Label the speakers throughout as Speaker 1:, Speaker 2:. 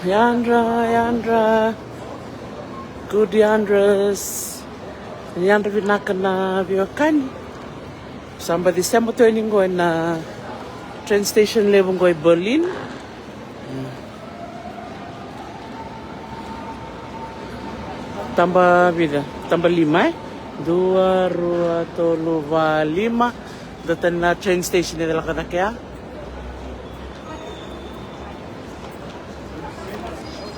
Speaker 1: Yandra, good Yandras. Yandra vinakana viwakani. Samba December turning going na train station level going Berlin. Tambah lima 2, 2, 3, 5. Datan na train station nila ka na kaya.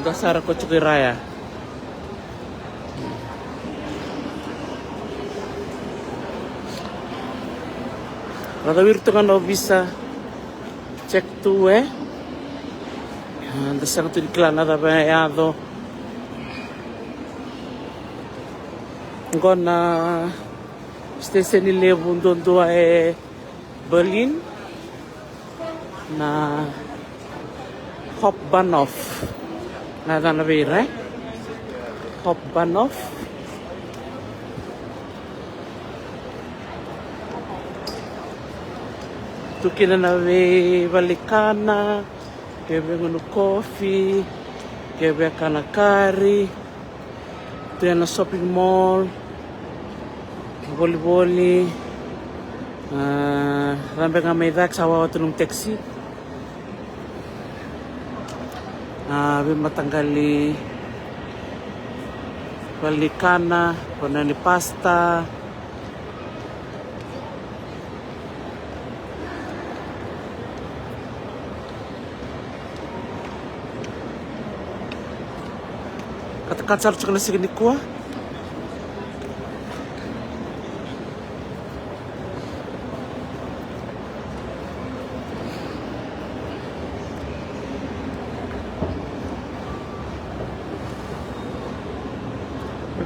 Speaker 1: Dasar ko Chukiraya. Rada wirtu kan visa check tu dasar tu diklan ada bayado. Ngona station ile bundondo Berlin na Hauptbahnhof. Nada na vera, Hauptbahnhof. Tu kina na valikana, kebe ngono coffee, kebe kana kari. Tu na shopping mall, volleyball. Rambe ngamay dak sawa tu nung taxi. Matanggali valikana, ponani pasta. Kata-kata harus kena segini kuah.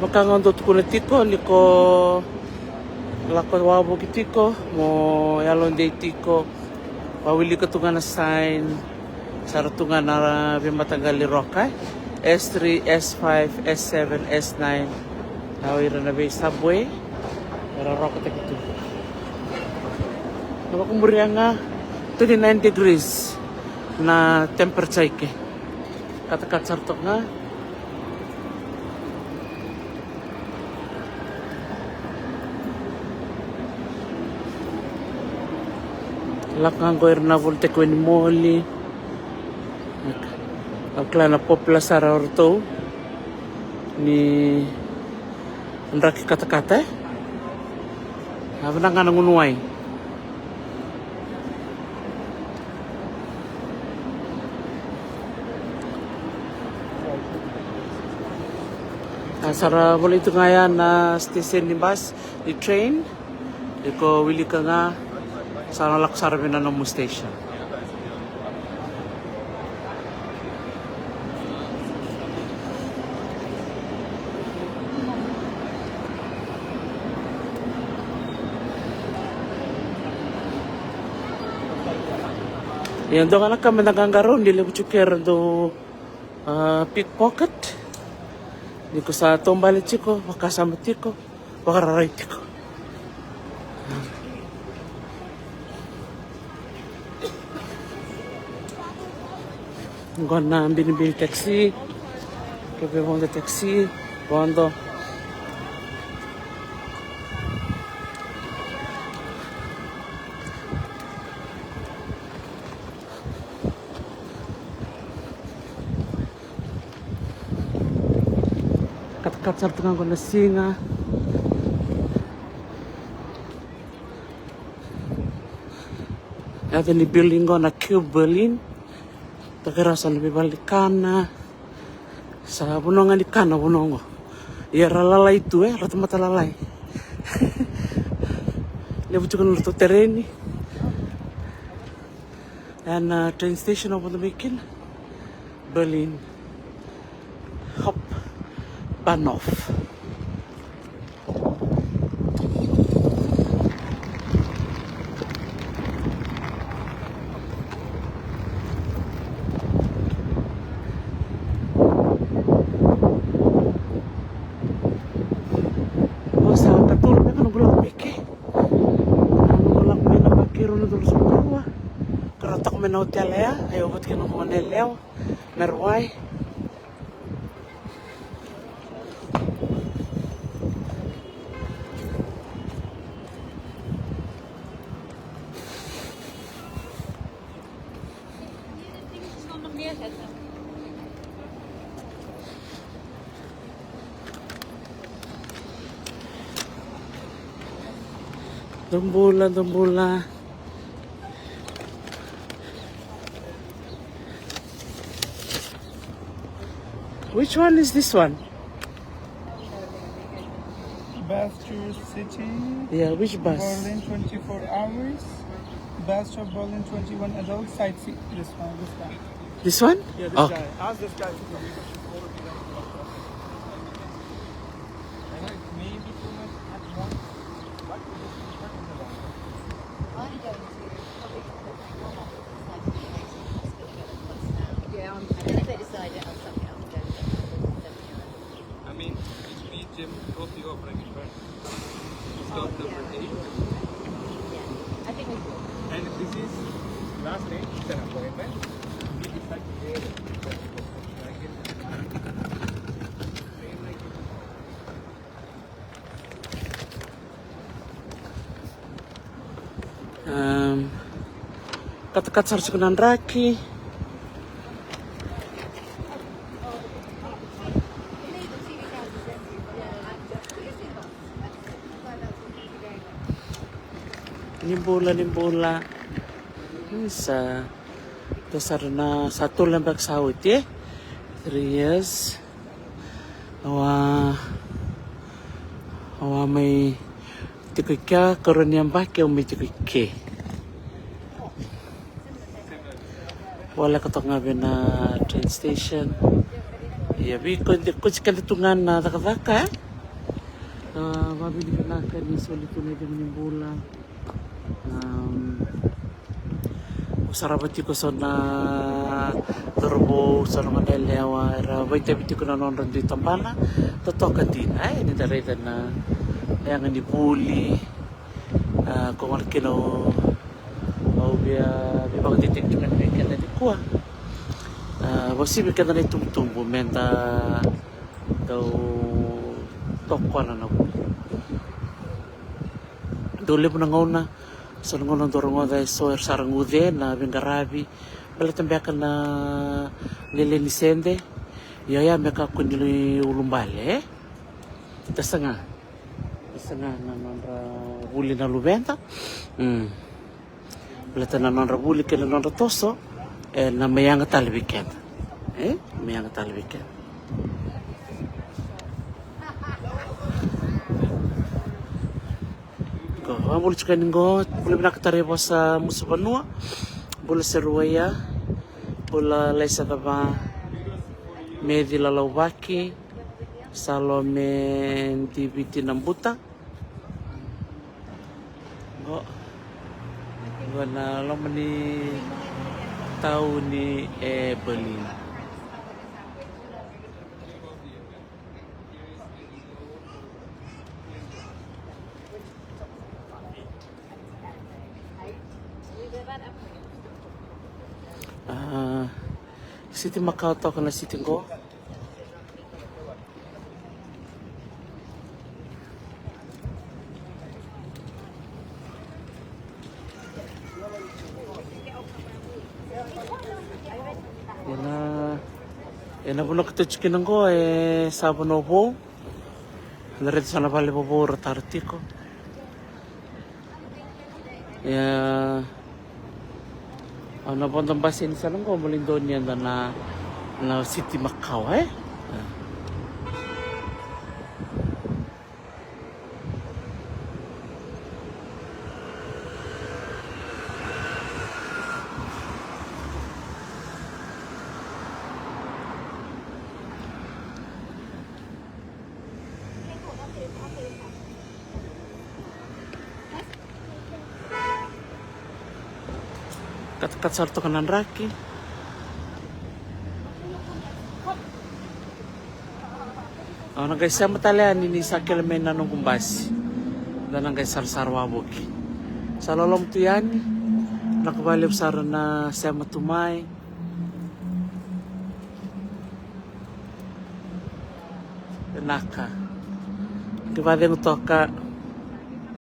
Speaker 1: Makangon do tukuna tiko liko lako wabo kitiko mo yalon de tiko wawili katungana sign saratungan na bimatanggali roka S3, S5, S7, S9 nawira na bay subway para roka takito nabakumburya nga 29 degrees na temperature ke katakat sartok nga lakang ko na volte ko ni moli akla na popla sara orto ni nraki kata-kata abang nga nangunuay sara boleh itu ngaya na station ni bus di train iko wili ka nga sana laksar binanomu station. Yang doang anak kami naganggaron dili bucuker do pickpocket. Diko sa tombali chiko, wakasama tiko, wakararay tiko. Gonna binibili taxi, kaya wanda taxi, wanda. Kat-kat dengan gonna singa. Ada ni building gonna Cube Berlin. Takirasan lebih balik kana sa bunongan di kana bunongo ya lalai itu rata mata lalai lebu juga nurut tereni dan train station of the Mikin Berlin Hauptbahnhof. Hotel ya, ayo buat kita ngomongin leo, merwai. Dumbula. Which one is this one?
Speaker 2: Basture City,
Speaker 1: Yeah, which bus?
Speaker 2: Berlin 24 hours. Basture Berlin 21 adults. Sightsee. This one.
Speaker 1: This one?
Speaker 2: Yeah, this
Speaker 1: Oh.
Speaker 2: guy. Ask this guy. Maybe too much at once.
Speaker 3: Yeah, and then if they decide to have something else, then
Speaker 4: I mean, it's me, Jim, both you are bringing friends. Stop number 8.
Speaker 3: yeah, I think we will.
Speaker 4: And this is last day, it's an appointment. We decide to get it.
Speaker 1: Kata-kata sarus kunan raki. Nimbola. Sa dasar na satu lembak sawit 3 years. Awa may tikikya karon yang bakya may tikikya. Wala katok nga na train station. Ya bi ko tungan na takataka. Mabili ka na ni solito na Nimbola. Sarabati ko sa na turbo sa mga nelewa era biti ko na non di tambana totoka din ay ni darita na yang ni bully kung ano kino au biya bang titingnan may kana di kuha posible ka na tumtumbo menta daw toko na dole mo na ngauna sa ngonong dorongo dahil so sarang ude na bingarabi bala tambiakan na lilisende yaya meka kunili ulumbale tasa nga na nonra buli na lubenta bala na nonra buli kena nonra toso na mayanga talbiken mayanga talbiken boleh juga ninggot boleh nakataribo sa musubanua boleh seruaya boleh laisa taba medi lalawaki salome tibiti nambuta gana lo meni tahu ni Berlin. City Macau to kana city ko. Yana puno kita chikin ko sabono po. Narit sana bali po rotartiko. Ya ano po ang basin sa nung ko malindon yan na City Macau kat sarto kanan raki. Nang guys sa matalian ini sa kilomen na nung kumbasi. Dan guys sarwaboki. Sa lolom tuyani nakabalib sara na sa matumay. Naka. Di ba din utoka